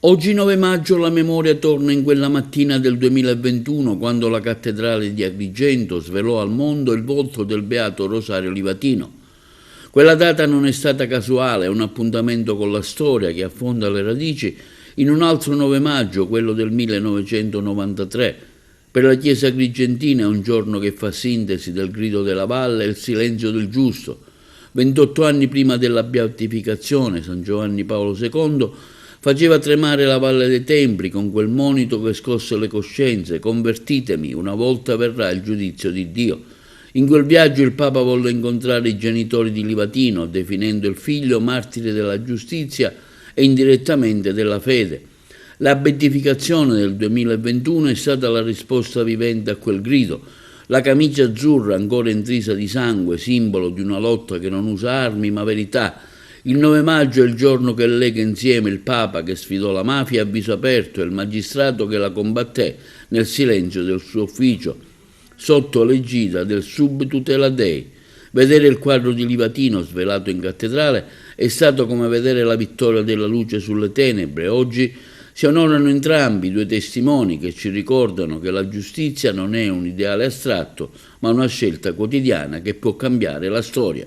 Oggi 9 maggio la memoria torna in quella mattina del 2021 quando la cattedrale di Agrigento svelò al mondo il volto del beato Rosario Livatino. Quella data non è stata casuale, è un appuntamento con la storia che affonda le radici in un altro 9 maggio, quello del 1993. Per la Chiesa agrigentina è un giorno che fa sintesi del grido della valle e il silenzio del giusto. 28 anni prima della beatificazione, San Giovanni Paolo II faceva tremare la Valle dei Templi con quel monito che scosse le coscienze: convertitemi, una volta verrà il giudizio di Dio. In quel viaggio il Papa volle incontrare i genitori di Livatino, definendo il figlio martire della giustizia e indirettamente della fede. La beatificazione del 2021 è stata la risposta vivente a quel grido. La camicia azzurra ancora intrisa di sangue, simbolo di una lotta che non usa armi ma verità. Il 9 maggio è il giorno che lega insieme il Papa che sfidò la mafia a viso aperto e il magistrato che la combatté nel silenzio del suo ufficio, sotto l'egida del Sub Tutela Dei. Vedere il quadro di Livatino svelato in cattedrale è stato come vedere la vittoria della luce sulle tenebre. Oggi si onorano entrambi, due testimoni che ci ricordano che la giustizia non è un ideale astratto, ma una scelta quotidiana che può cambiare la storia.